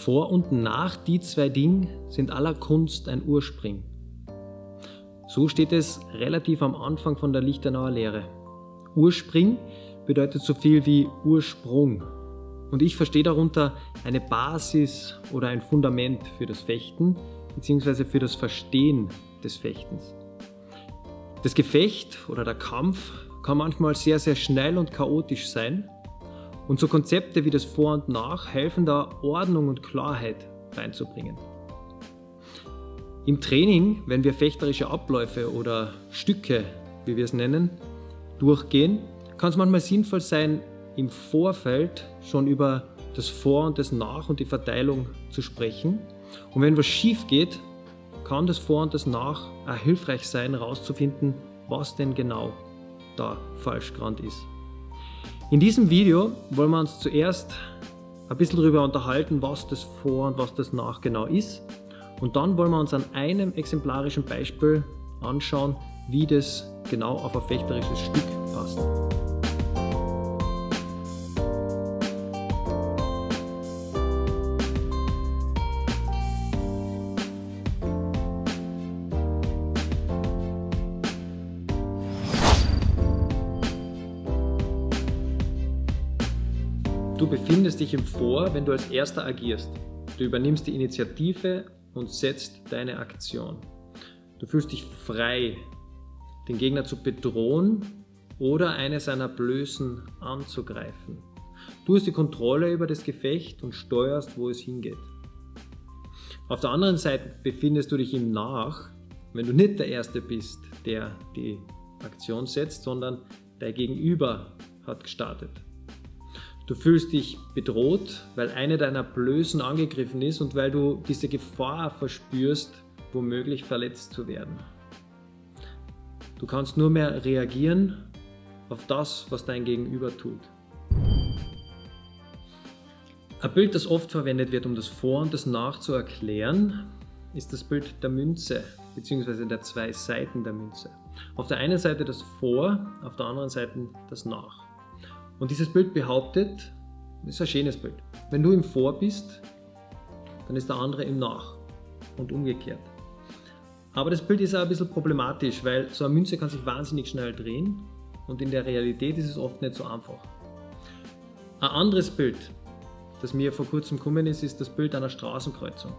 Vor und nach die zwei Dinge sind aller Kunst ein Urspring. So steht es relativ am Anfang von der Lichtenauer Lehre. Urspring bedeutet so viel wie Ursprung. Und ich verstehe darunter eine Basis oder ein Fundament für das Fechten bzw. für das Verstehen des Fechtens. Das Gefecht oder der Kampf kann manchmal sehr, sehr schnell und chaotisch sein. Und so Konzepte wie das Vor und Nach helfen da, Ordnung und Klarheit reinzubringen. Im Training, wenn wir fechterische Abläufe oder Stücke, wie wir es nennen, durchgehen, kann es manchmal sinnvoll sein, im Vorfeld schon über das Vor und das Nach und die Verteilung zu sprechen. Und wenn was schief geht, kann das Vor und das Nach auch hilfreich sein, herauszufinden, was denn genau da falsch gerannt ist. In diesem Video wollen wir uns zuerst ein bisschen darüber unterhalten, was das Vor und was das Nach genau ist. Und dann wollen wir uns an einem exemplarischen Beispiel anschauen, wie das genau auf ein fechterisches Stück passt. Du befindest dich im Vor, wenn du als Erster agierst. Du übernimmst die Initiative und setzt deine Aktion. Du fühlst dich frei, den Gegner zu bedrohen oder eine seiner Blößen anzugreifen. Du hast die Kontrolle über das Gefecht und steuerst, wo es hingeht. Auf der anderen Seite befindest du dich im Nach, wenn du nicht der Erste bist, der die Aktion setzt, sondern dein Gegenüber hat gestartet. Du fühlst dich bedroht, weil eine deiner Blößen angegriffen ist und weil du diese Gefahr verspürst, womöglich verletzt zu werden. Du kannst nur mehr reagieren auf das, was dein Gegenüber tut. Ein Bild, das oft verwendet wird, um das Vor und das Nach zu erklären, ist das Bild der Münze bzw. der zwei Seiten der Münze. Auf der einen Seite das Vor, auf der anderen Seite das Nach. Und dieses Bild behauptet, das ist ein schönes Bild, wenn du im Vor bist, dann ist der andere im Nach und umgekehrt. Aber das Bild ist auch ein bisschen problematisch, weil so eine Münze kann sich wahnsinnig schnell drehen und in der Realität ist es oft nicht so einfach. Ein anderes Bild, das mir vor kurzem gekommen ist, ist das Bild einer Straßenkreuzung.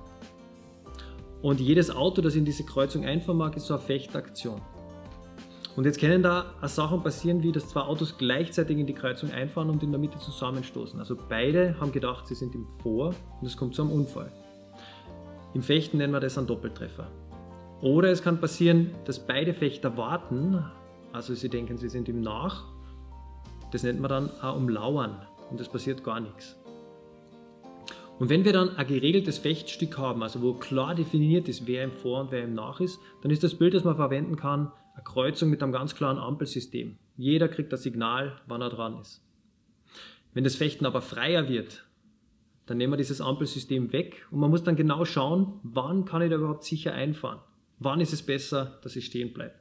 Und jedes Auto, das in diese Kreuzung einfahren mag, ist so eine Fechtaktion. Und jetzt können da auch Sachen passieren, wie dass zwei Autos gleichzeitig in die Kreuzung einfahren und in der Mitte zusammenstoßen. Also beide haben gedacht, sie sind im Vor und es kommt zu einem Unfall. Im Fechten nennen wir das einen Doppeltreffer. Oder es kann passieren, dass beide Fechter warten, also sie denken, sie sind im Nach. Das nennt man dann auch Umlauern und es passiert gar nichts. Und wenn wir dann ein geregeltes Fechtstück haben, also wo klar definiert ist, wer im Vor und wer im Nach ist, dann ist das Bild, das man verwenden kann, eine Kreuzung mit einem ganz klaren Ampelsystem. Jeder kriegt das Signal, wann er dran ist. Wenn das Fechten aber freier wird, dann nehmen wir dieses Ampelsystem weg und man muss dann genau schauen, wann kann ich da überhaupt sicher einfahren. Wann ist es besser, dass ich stehen bleibe.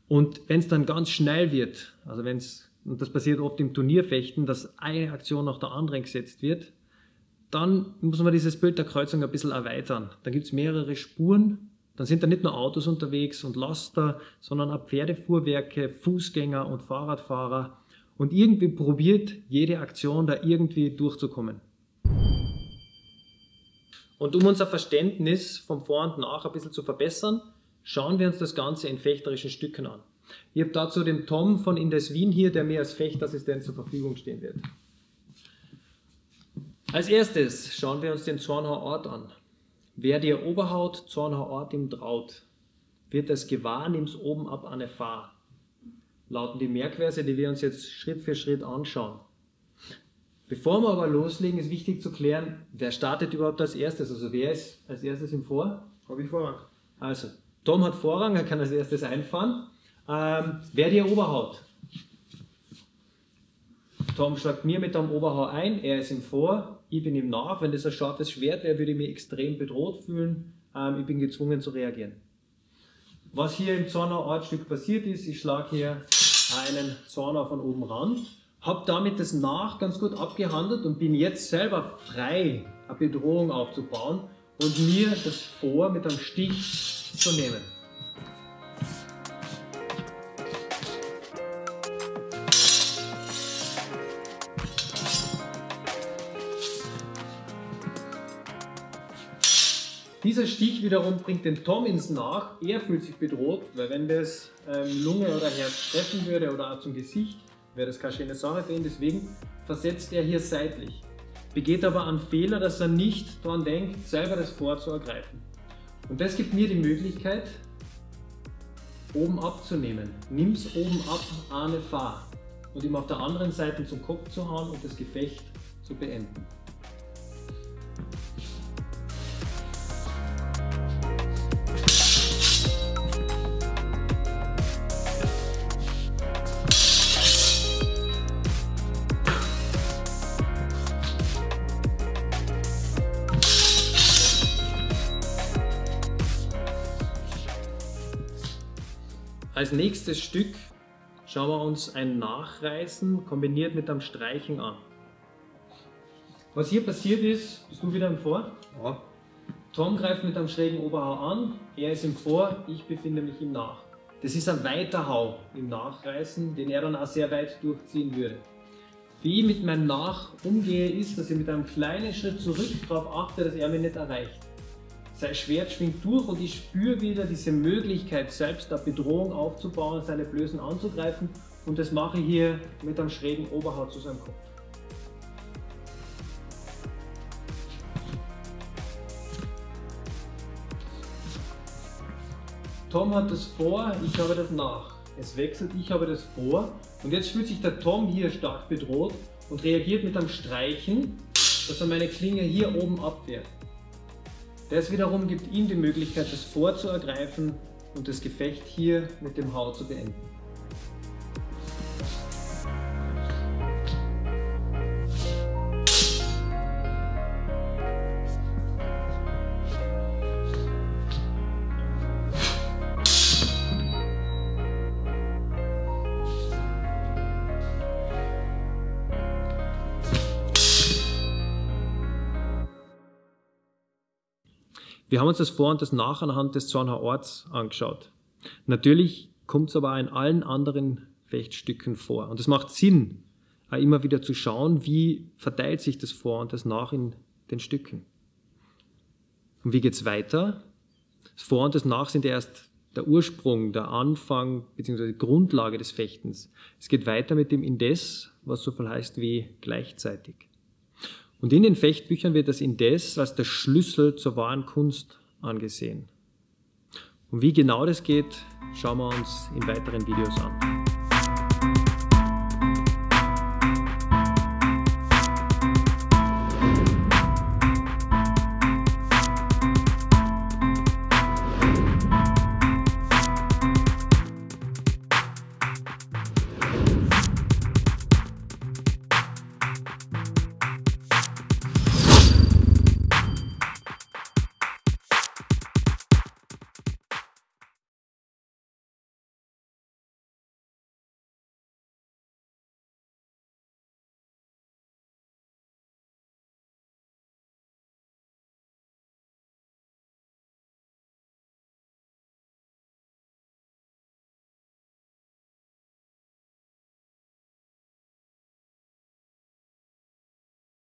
Und wenn es dann ganz schnell wird, also und das passiert oft im Turnierfechten, dass eine Aktion nach der anderen gesetzt wird, dann muss man dieses Bild der Kreuzung ein bisschen erweitern. Dann gibt es mehrere Spuren, dann sind da nicht nur Autos unterwegs und Laster, sondern auch Pferdefuhrwerke, Fußgänger und Fahrradfahrer. Und irgendwie probiert jede Aktion da irgendwie durchzukommen. Und um unser Verständnis vom Vor und Nach ein bisschen zu verbessern, schauen wir uns das Ganze in fechterischen Stücken an. Ich habe dazu den Tom von Indes Wien hier, der mir als Fechtassistent zur Verfügung stehen wird. Als erstes schauen wir uns den Zornauer Ort an. Wer dir Oberhaut, Zornauer Ort ihm traut, wird es gewahr, nimm's oben ab an der Fahr. Lauten die Merkverse, die wir uns jetzt Schritt für Schritt anschauen. Bevor wir aber loslegen, ist wichtig zu klären, wer startet überhaupt als erstes, also wer ist als erstes im Vor? Habe ich Vorrang. Also, Tom hat Vorrang, er kann als erstes einfahren. Wer dir Oberhaut? Tom schlägt mir mit dem Oberhau ein, er ist im Vor, ich bin ihm nach. Wenn das ein scharfes Schwert wäre, würde ich mich extrem bedroht fühlen. Ich bin gezwungen zu reagieren. Was hier im Zornauer Ortstück passiert ist, ich schlage hier einen Zornau von oben ran, habe damit das Nach ganz gut abgehandelt und bin jetzt selber frei, eine Bedrohung aufzubauen und mir das Vor mit einem Stich zu nehmen. Dieser Stich wiederum bringt den Tom ins Nach. Er fühlt sich bedroht, weil wenn das Lunge oder Herz treffen würde oder auch zum Gesicht, wäre das keine schöne Sache für ihn. Deswegen versetzt er hier seitlich. Begeht aber einen Fehler, dass er nicht daran denkt, selber das Vor zu ergreifen. Und das gibt mir die Möglichkeit, oben abzunehmen. Nimm's oben ab, ahne Fahr. Und ihm auf der anderen Seite zum Kopf zu hauen und das Gefecht zu beenden. Als nächstes Stück schauen wir uns ein Nachreißen kombiniert mit einem Streichen an. Was hier passiert ist, bist du wieder im Vor? Ja. Tom greift mit einem schrägen Oberhau an, er ist im Vor, ich befinde mich im Nach. Das ist ein weiter Hau im Nachreißen, den er dann auch sehr weit durchziehen würde. Wie ich mit meinem Nach umgehe, ist, dass ich mit einem kleinen Schritt zurück darauf achte, dass er mich nicht erreicht. Sein Schwert schwingt durch und ich spüre wieder diese Möglichkeit, selbst eine Bedrohung aufzubauen, seine Blößen anzugreifen, und das mache ich hier mit einem schrägen Oberhau zu seinem Kopf. Tom hat das Vor, ich habe das Nach. Es wechselt, ich habe das Vor, und jetzt fühlt sich der Tom hier stark bedroht und reagiert mit einem Streichen, dass er meine Klinge hier oben abwehrt. Das wiederum gibt ihm die Möglichkeit, das Vor zu ergreifen und das Gefecht hier mit dem Hau zu beenden. Wir haben uns das Vor und das Nach anhand des Zornhauorts angeschaut. Natürlich kommt es aber auch in allen anderen Fechtstücken vor. Und es macht Sinn, auch immer wieder zu schauen, wie verteilt sich das Vor und das Nach in den Stücken. Und wie geht es weiter? Das Vor und das Nach sind erst der Ursprung, der Anfang bzw. die Grundlage des Fechtens. Es geht weiter mit dem Indes, was so viel heißt wie gleichzeitig. Und in den Fechtbüchern wird das Indes als der Schlüssel zur wahren Kunst angesehen. Und wie genau das geht, schauen wir uns in weiteren Videos an.